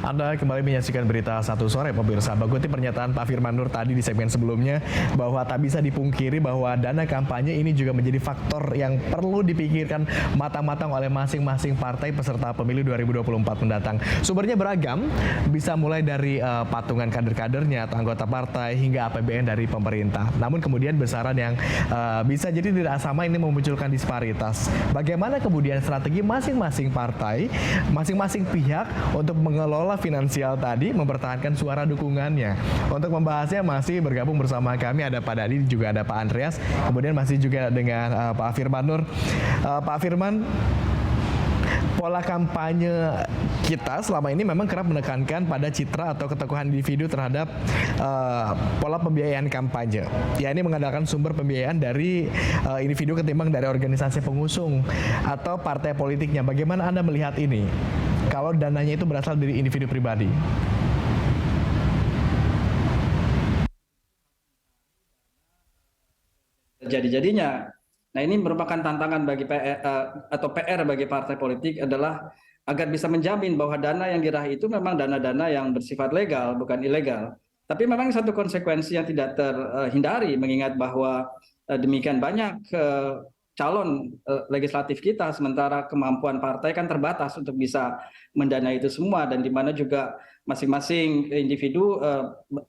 Anda kembali menyaksikan berita Satu Sore, pemirsa. Mengutip pernyataan Pak Firman Nur tadi di segmen sebelumnya, bahwa tak bisa dipungkiri bahwa dana kampanye ini juga menjadi faktor yang perlu dipikirkan matang-matang oleh masing-masing partai peserta pemilu 2024 mendatang. Sumbernya beragam, bisa mulai dari patungan kader-kadernya atau anggota partai hingga APBN dari pemerintah. Namun kemudian besaran yang bisa jadi tidak sama ini memunculkan disparitas. Bagaimana kemudian strategi masing-masing partai, masing-masing pihak untuk mengelola finansial tadi, mempertahankan suara dukungannya. Untuk membahasnya masih bergabung bersama kami ada Pak Dadi, juga ada Pak Andreas, kemudian masih juga dengan Pak Firman Nur. Pak Firman, pola kampanye kita selama ini memang kerap menekankan pada citra atau ketokohan individu terhadap pola pembiayaan kampanye. Ya, ini mengandalkan sumber pembiayaan dari individu ketimbang dari organisasi pengusung atau partai politiknya. Bagaimana Anda melihat ini? Kalau dananya itu berasal dari individu pribadi. Jadi-jadinya. Nah, ini merupakan tantangan bagi PR bagi partai politik adalah agar bisa menjamin bahwa dana yang diraih itu memang dana-dana yang bersifat legal, bukan ilegal. Tapi memang satu konsekuensi yang tidak terhindari mengingat bahwa demikian banyak calon legislatif kita, sementara kemampuan partai kan terbatas untuk bisa mendanai itu semua, dan di mana juga masing-masing individu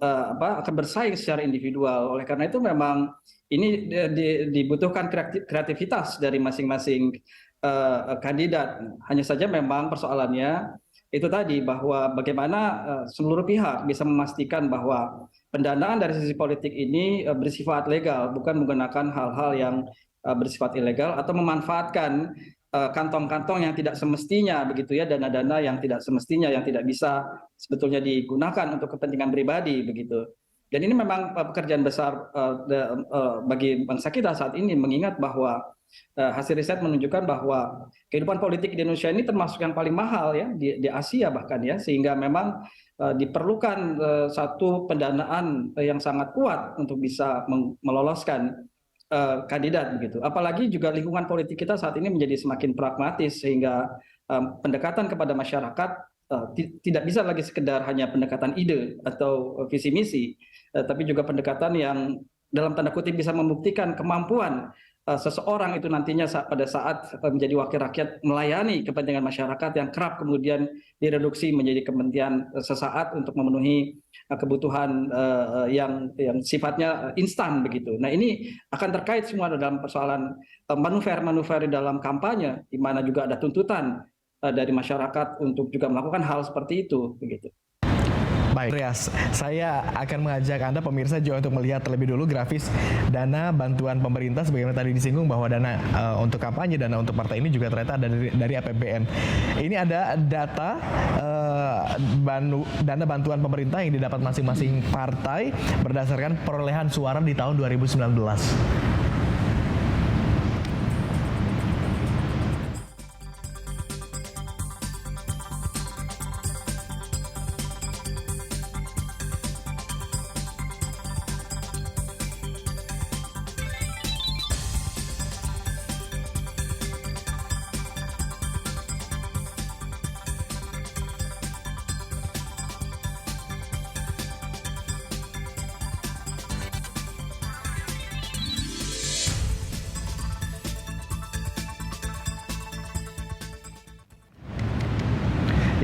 akan bersaing secara individual. Oleh karena itu memang ini dibutuhkan kreativitas dari masing-masing kandidat. Hanya saja memang persoalannya itu tadi, bahwa bagaimana seluruh pihak bisa memastikan bahwa pendanaan dari sisi politik ini bersifat legal, bukan menggunakan hal-hal yang bersifat ilegal atau memanfaatkan kantong-kantong yang tidak semestinya, begitu ya, dana-dana yang tidak semestinya, yang tidak bisa sebetulnya digunakan untuk kepentingan pribadi, begitu. Dan ini memang pekerjaan besar bagi bangsa kita saat ini, mengingat bahwa hasil riset menunjukkan bahwa kehidupan politik di Indonesia ini termasuk yang paling mahal ya di Asia bahkan ya, sehingga memang diperlukan satu pendanaan yang sangat kuat untuk bisa meloloskan kandidat, begitu. Apalagi juga lingkungan politik kita saat ini menjadi semakin pragmatis, sehingga pendekatan kepada masyarakat tidak bisa lagi sekedar hanya pendekatan ide atau visi misi, tapi juga pendekatan yang dalam tanda kutip bisa membuktikan kemampuan seseorang itu nantinya pada saat menjadi wakil rakyat melayani kepentingan masyarakat, yang kerap kemudian direduksi menjadi kepentingan sesaat untuk memenuhi kebutuhan yang sifatnya instan, begitu. Nah, ini akan terkait semua dalam persoalan manuver-manuver dalam kampanye, di mana juga ada tuntutan dari masyarakat untuk juga melakukan hal seperti itu, begitu. Baik, Andreas, saya akan mengajak Anda pemirsa juga untuk melihat terlebih dulu grafis dana bantuan pemerintah, sebagaimana tadi disinggung bahwa dana untuk kampanye, dana untuk partai ini juga ternyata ada dari APBN. Ini ada data dana bantuan pemerintah yang didapat masing-masing partai berdasarkan perolehan suara di tahun 2019.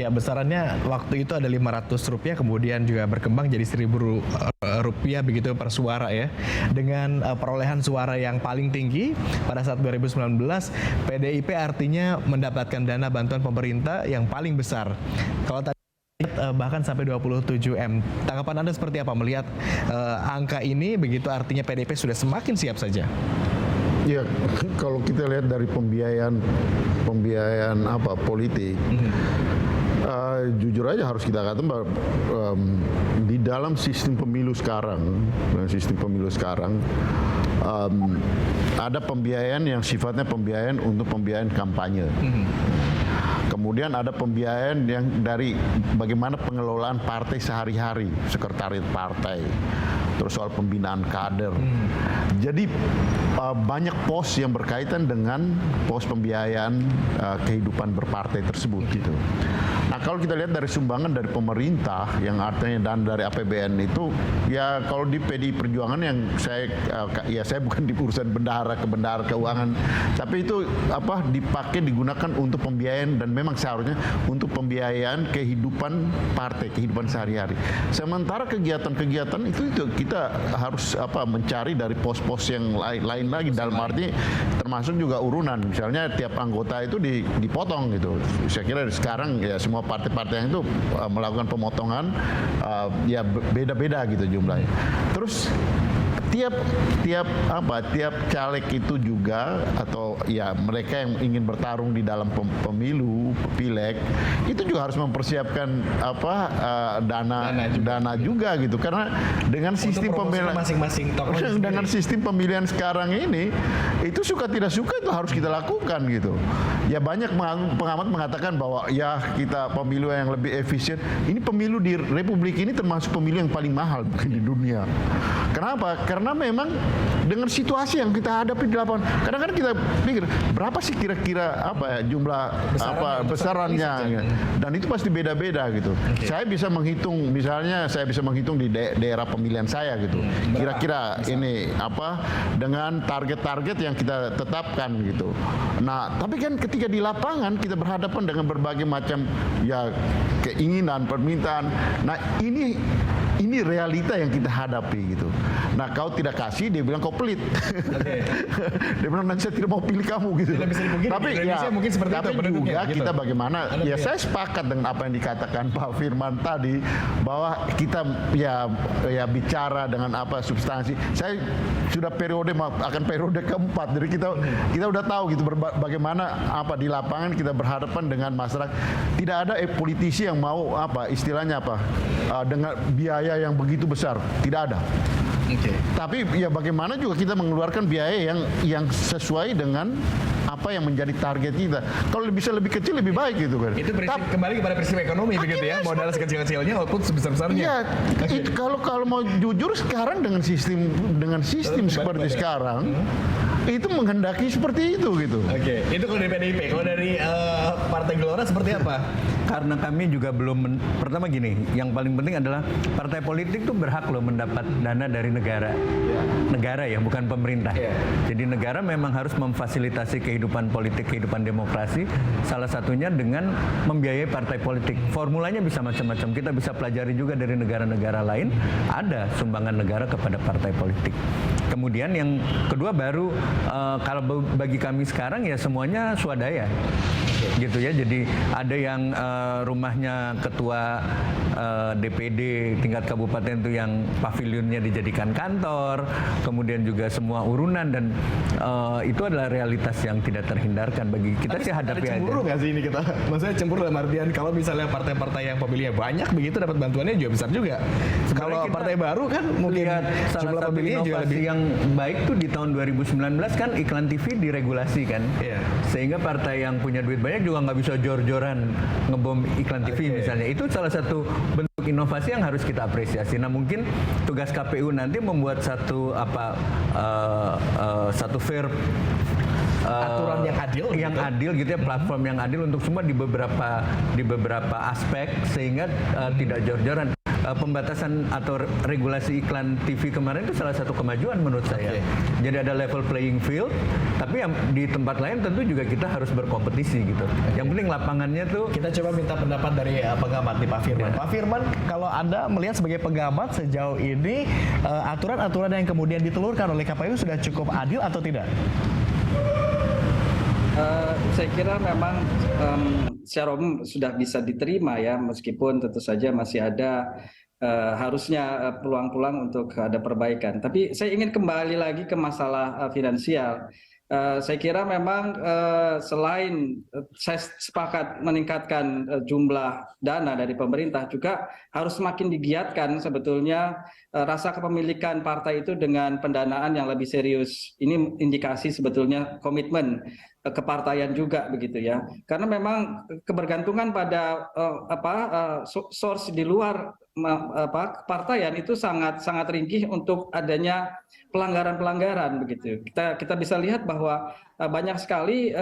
Ya, besarannya waktu itu ada Rp500, kemudian juga berkembang jadi Rp1.000 begitu per suara ya. Dengan perolehan suara yang paling tinggi pada saat 2019, PDIP artinya mendapatkan dana bantuan pemerintah yang paling besar. Kalau tadi bahkan sampai 27 M. Tanggapan Anda seperti apa melihat angka ini, begitu artinya PDIP sudah semakin siap saja? Ya, kalau kita lihat dari pembiayaan politik, jujur aja harus kita katakan bahwa di dalam sistem pemilu sekarang, ada pembiayaan yang sifatnya pembiayaan untuk pembiayaan kampanye. Kemudian ada pembiayaan yang dari bagaimana pengelolaan partai sehari-hari, sekretariat partai, terus soal pembinaan kader. Jadi banyak pos yang berkaitan dengan pos pembiayaan kehidupan berpartai tersebut gitu. Nah kalau kita lihat dari sumbangan dari pemerintah yang artinya dan dari APBN itu ya kalau di PDI Perjuangan yang saya bukan di urusan bendahara keuangan, tapi itu dipakai digunakan untuk pembiayaan dan memang seharusnya untuk pembiayaan kehidupan partai, kehidupan sehari-hari. Sementara kegiatan-kegiatan itu kita harus mencari dari pos-pos yang lain lagi, dalam arti termasuk juga urunan. Misalnya tiap anggota itu dipotong gitu. Saya kira sekarang ya semua partai-partai yang itu melakukan pemotongan ya beda-beda gitu jumlahnya. Terus tiap caleg itu juga atau ya mereka yang ingin bertarung di dalam pemilu, pileg itu juga harus mempersiapkan dana juga gitu, karena dengan sistem pemilihan masing-masing tokoh dengan sistem pemilihan sekarang ini itu suka tidak suka itu harus kita lakukan gitu. Ya banyak pengamat mengatakan bahwa ya kita pemilu yang lebih efisien. Ini pemilu di Republik ini termasuk pemilu yang paling mahal di dunia. Kenapa? Karena memang dengan situasi yang kita hadapi di lapangan, kadang-kadang kita pikir berapa sih kira-kira jumlah besarannya, dan itu pasti beda-beda gitu. Okay. Saya bisa menghitung, misalnya saya bisa menghitung di daerah pemilihan saya gitu. Kira-kira ini dengan target-target yang kita tetapkan gitu. Nah, tapi kan ketika di lapangan kita berhadapan dengan berbagai macam ya keinginan, permintaan. Nah, ini realita yang kita hadapi gitu. Nah, kau tidak kasih, dia bilang kau pelit. Okay. Dia bilang nanti saya tidak mau pilih kamu gitu. Tapi ya, mungkin seperti tapi itu, juga gitu. Kita bagaimana? Ya saya sepakat dengan apa yang dikatakan Pak Firman tadi, bahwa kita ya bicara dengan substansi. Saya sudah akan periode keempat, jadi kita udah tahu gitu bagaimana di lapangan kita berhadapan dengan masyarakat. Tidak ada politisi yang mau istilahnya dengan biaya yang begitu besar, tidak ada. Okay. Tapi ya bagaimana juga kita mengeluarkan biaya yang sesuai dengan apa yang menjadi target kita. Kalau bisa lebih kecil lebih baik gitu kan. Itu kembali kepada prinsip ekonomi begitu ya. Modal sekecil-kecilnya output sebesar-besarnya. Iya. Okay. Kalau mau jujur sekarang dengan sistem seperti sekarang itu menghendaki seperti itu gitu. Oke. Itu kalau dari PDIP. Kalau dari Partai Gelora seperti apa? Karena kami juga belum pertama gini, yang paling penting adalah partai politik itu berhak loh mendapat dana dari negara. Negara ya, bukan pemerintah. Jadi negara memang harus memfasilitasi kehidupan politik, kehidupan demokrasi, salah satunya dengan membiayai partai politik. Formulanya bisa macam-macam. Kita bisa pelajari juga dari negara-negara lain, ada sumbangan negara kepada partai politik. Kemudian yang kedua baru kalau bagi kami sekarang ya semuanya swadaya. Gitu ya. Jadi ada yang rumahnya ketua DPD tingkat kabupaten itu yang pavilionnya dijadikan kantor, kemudian juga semua urunan, dan itu adalah realitas yang tidak terhindarkan bagi kita. Tapi sih hadapi aja. Cemburu nggak sih ini kita? Maksudnya cemburu dalam artian kalau misalnya partai-partai yang pemilihnya banyak begitu dapat bantuannya juga besar juga. Kalau partai baru kan mungkin salah satu inovasi yang baik tuh di tahun 2019 kan iklan TV diregulasi kan, sehingga partai yang punya duit banyak juga nggak bisa jor-joran ngebom iklan TV misalnya. Itu salah satu bentuk inovasi yang harus kita apresiasi. Nah, mungkin tugas KPU nanti membuat satu fair aturan yang adil gitu ya, platform yang adil untuk semua di beberapa aspek, sehingga tidak jor-joran. Pembatasan atau regulasi iklan TV kemarin itu salah satu kemajuan menurut saya. Jadi ada level playing field, tapi yang di tempat lain tentu juga kita harus berkompetisi gitu. Yang penting lapangannya tuh. Kita coba minta pendapat dari pengamat nih, Pak Firman. Pak Firman, kalau Anda melihat sebagai pengamat sejauh ini aturan-aturan yang kemudian ditelurkan oleh KPU sudah cukup adil atau tidak? Saya kira memang secara umum sudah bisa diterima ya, meskipun tentu saja masih ada harusnya peluang-peluang untuk ada perbaikan. Tapi saya ingin kembali lagi ke masalah finansial. Saya kira memang selain saya sepakat meningkatkan jumlah dana dari pemerintah, juga harus semakin digiatkan sebetulnya rasa kepemilikan partai itu dengan pendanaan yang lebih serius. Ini indikasi sebetulnya komitmen kepartaian juga begitu ya. Karena memang kebergantungan pada source di luar kepartaian itu sangat ringkih untuk adanya pelanggaran-pelanggaran begitu. Kita bisa lihat bahwa banyak sekali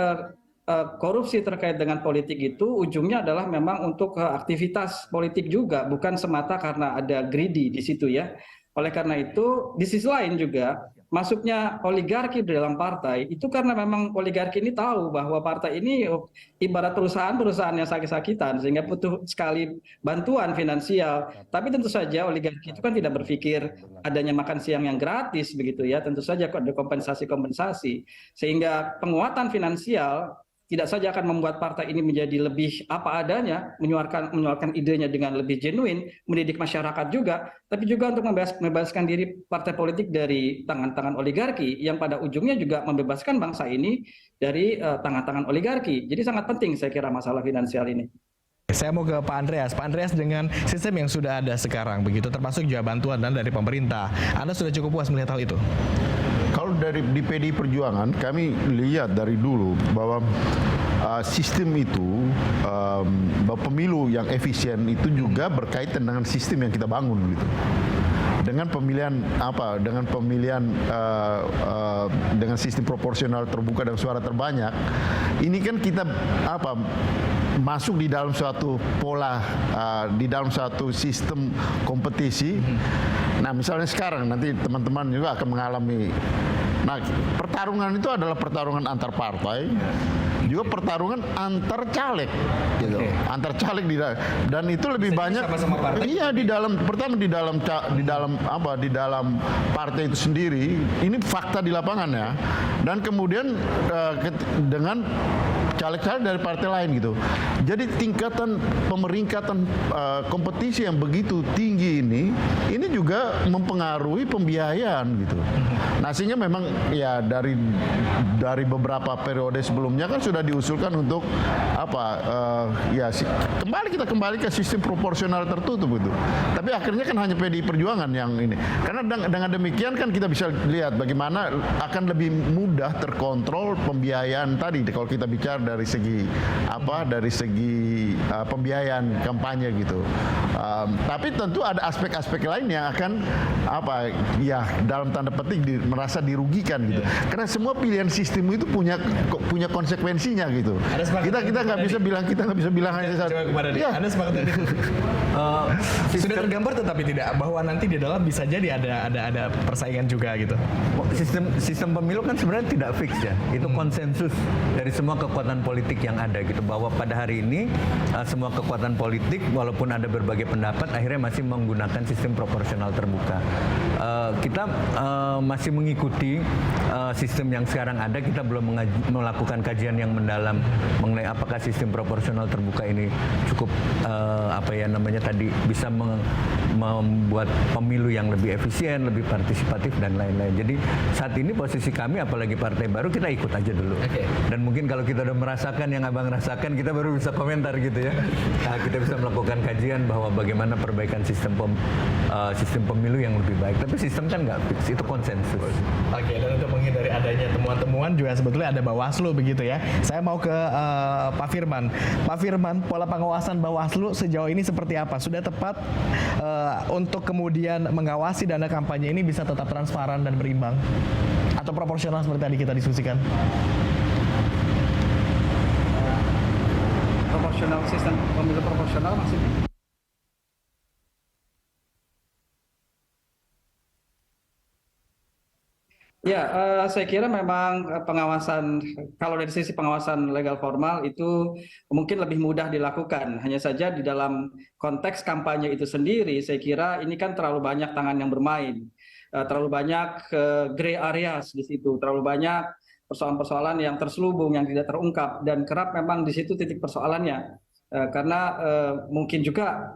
korupsi terkait dengan politik itu ujungnya adalah memang untuk aktivitas politik juga, bukan semata karena ada greedy di situ ya. Oleh karena itu, di sisi lain juga masuknya oligarki di dalam partai itu karena memang oligarki ini tahu bahwa partai ini ibarat perusahaan yang sakit-sakitan sehingga butuh sekali bantuan finansial. Tapi tentu saja oligarki itu kan tidak berpikir adanya makan siang yang gratis begitu ya. Tentu saja ada kompensasi-kompensasi sehingga penguatan finansial tidak saja akan membuat partai ini menjadi lebih apa adanya, menyuarakan idenya dengan lebih genuine, mendidik masyarakat juga, tapi juga untuk membebaskan diri partai politik dari tangan-tangan oligarki yang pada ujungnya juga membebaskan bangsa ini dari tangan-tangan oligarki. Jadi sangat penting saya kira masalah finansial ini. Saya mau ke Pak Andreas. Pak Andreas, dengan sistem yang sudah ada sekarang begitu, termasuk juga bantuan dan dari pemerintah, Anda sudah cukup puas melihat hal itu? Kalau di PDI Perjuangan kami lihat dari dulu bahwa sistem itu pemilu yang efisien itu juga berkaitan dengan sistem yang kita bangun gitu. Dengan pemilihan dengan sistem proporsional terbuka dan suara terbanyak, ini kan kita masuk di dalam suatu pola, di dalam suatu sistem kompetisi. Nah, misalnya sekarang nanti teman-teman juga akan mengalami. Nah, pertarungan itu adalah pertarungan antar partai, juga pertarungan antar caleg, gitu. Antar caleg dan itu lebih banyak. Sama-sama partai. Iya, di dalam partai itu sendiri. Ini fakta di lapangan ya. Dan kemudian dengan caleg-caleg dari partai lain gitu. Jadi tingkatan pemeringkatan kompetisi yang begitu tinggi ini juga mempengaruhi pembiayaan gitu. Nah, sehingga memang ya dari beberapa periode sebelumnya kan sudah diusulkan untuk kita kembali ke sistem proporsional tertutup gitu. Tapi akhirnya kan hanya PDI Perjuangan yang ini. Karena dengan demikian kan kita bisa lihat bagaimana akan lebih mudah terkontrol pembiayaan tadi kalau kita bicara dari segi pembiayaan kampanye gitu. Tapi tentu ada aspek-aspek lain yang akan dalam tanda petik merasa dirugikan gitu. Karena semua pilihan sistem itu punya konsekuensinya gitu. Kita nggak bisa bilang hanya satu. Ya. Anda sepakat tadi. Sudah tergambar tetapi tidak bahwa nanti di dalam bisa jadi ada persaingan juga gitu. Sistem pemilu kan sebenarnya tidak fix ya. Itu konsensus dari semua kekuatan politik yang ada gitu, bahwa pada hari ini semua kekuatan politik walaupun ada berbagai pendapat akhirnya masih menggunakan sistem proporsional terbuka. Kita masih mengikuti sistem yang sekarang ada. Kita belum melakukan kajian yang mendalam mengenai apakah sistem proporsional terbuka ini cukup bisa membuat pemilu yang lebih efisien, lebih partisipatif dan lain-lain. Jadi saat ini posisi kami apalagi partai baru, kita ikut aja dulu. Dan mungkin kalau kita udah merasakan yang Abang rasakan, kita baru bisa komentar gitu ya. Kita bisa melakukan kajian bahwa bagaimana perbaikan sistem pemilu yang lebih baik. Tapi sistem kan nggak fix, itu konsensus. Dan untuk menghindari adanya temuan-temuan juga sebetulnya ada Bawaslu begitu ya. Saya mau ke Pak Firman. Pak Firman, pola pengawasan Bawaslu sejauh ini seperti apa? Sudah tepat untuk kemudian mengawasi dana kampanye ini bisa tetap transparan dan berimbang? Atau proporsional seperti tadi kita diskusikan? Proporsional, sistem pemilu proporsional maksudnya? Ya, saya kira memang pengawasan, kalau dari sisi pengawasan legal formal itu mungkin lebih mudah dilakukan. Hanya saja di dalam konteks kampanye itu sendiri, saya kira ini kan terlalu banyak tangan yang bermain. Terlalu banyak gray areas di situ, terlalu banyak persoalan-persoalan yang terselubung, yang tidak terungkap, dan kerap memang di situ titik persoalannya. Karena mungkin juga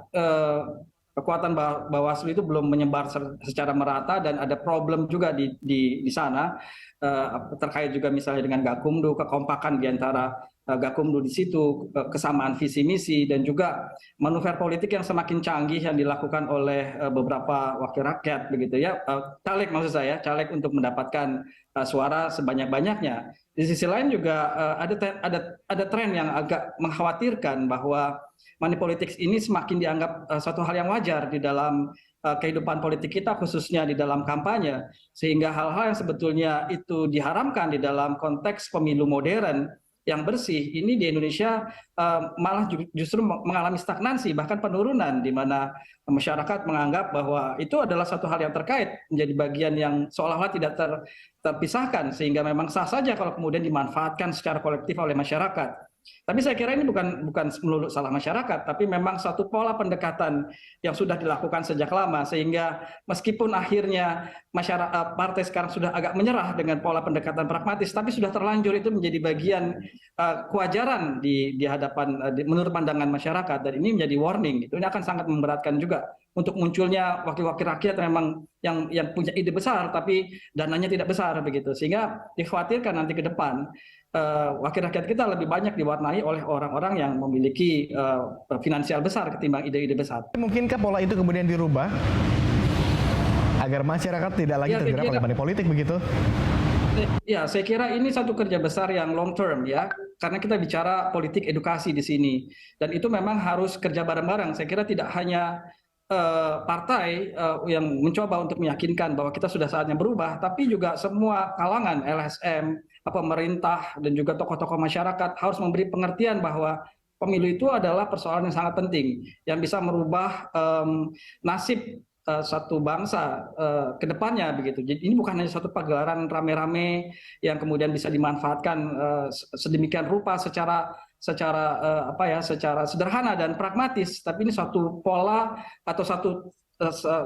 kekuatan Bawaslu itu belum menyebar secara merata dan ada problem juga di sana terkait juga misalnya dengan Gakumdu, kekompakan di antara Gakumdu di situ, kesamaan visi misi dan juga manuver politik yang semakin canggih yang dilakukan oleh beberapa wakil rakyat begitu ya, caleg maksud saya, caleg untuk mendapatkan suara sebanyak-banyaknya. Di sisi lain juga ada tren yang agak mengkhawatirkan bahwa money politics ini semakin dianggap suatu hal yang wajar di dalam kehidupan politik kita, khususnya di dalam kampanye, sehingga hal-hal yang sebetulnya itu diharamkan di dalam konteks pemilu modern yang bersih ini di Indonesia malah justru mengalami stagnansi bahkan penurunan, di mana masyarakat menganggap bahwa itu adalah satu hal yang terkait, menjadi bagian yang seolah-olah tidak terpisahkan, sehingga memang sah saja kalau kemudian dimanfaatkan secara kolektif oleh masyarakat. Tapi saya kira ini bukan melulu salah masyarakat, tapi memang satu pola pendekatan yang sudah dilakukan sejak lama, sehingga meskipun akhirnya masyarakat partai sekarang sudah agak menyerah dengan pola pendekatan pragmatis, tapi sudah terlanjur itu menjadi bagian kewajaran di hadapan menurut pandangan masyarakat, dan ini menjadi warning. Ini akan sangat memberatkan juga untuk munculnya wakil-wakil rakyat memang yang punya ide besar tapi dananya tidak besar begitu, sehingga dikhawatirkan nanti ke depan wakil rakyat kita lebih banyak diwarnai oleh orang-orang yang memiliki finansial besar ketimbang ide-ide besar. Mungkinkah pola itu kemudian dirubah agar masyarakat tidak lagi tergerak oleh money politik begitu? Ya, saya kira ini satu kerja besar yang long term ya, karena kita bicara politik edukasi di sini, dan itu memang harus kerja bareng-bareng. Saya kira tidak hanya partai yang mencoba untuk meyakinkan bahwa kita sudah saatnya berubah, tapi juga semua kalangan, LSM, pemerintah, dan juga tokoh-tokoh masyarakat harus memberi pengertian bahwa pemilu itu adalah persoalan yang sangat penting, yang bisa merubah nasib satu bangsa ke depannya begitu. Jadi ini bukan hanya satu pagelaran rame-rame yang kemudian bisa dimanfaatkan sedemikian rupa secara sederhana dan pragmatis, tapi ini satu pola atau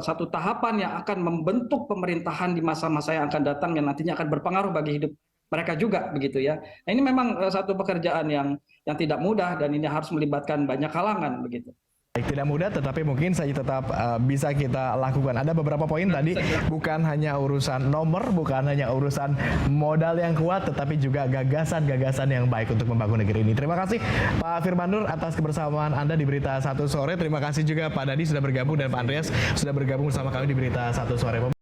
satu tahapan yang akan membentuk pemerintahan di masa-masa yang akan datang, yang nantinya akan berpengaruh bagi hidup mereka juga begitu ya. Nah, ini memang satu pekerjaan yang tidak mudah, dan ini harus melibatkan banyak kalangan begitu. Baik, tidak mudah, tetapi mungkin saja tetap bisa kita lakukan. Ada beberapa poin tadi, bukan hanya urusan nomor, bukan hanya urusan modal yang kuat, tetapi juga gagasan-gagasan yang baik untuk membangun negeri ini. Terima kasih Pak Firman Nur atas kebersamaan Anda di Berita Satu Sore. Terima kasih juga Pak Dadi sudah bergabung, dan Pak Andreas sudah bergabung bersama kami di Berita Satu Sore.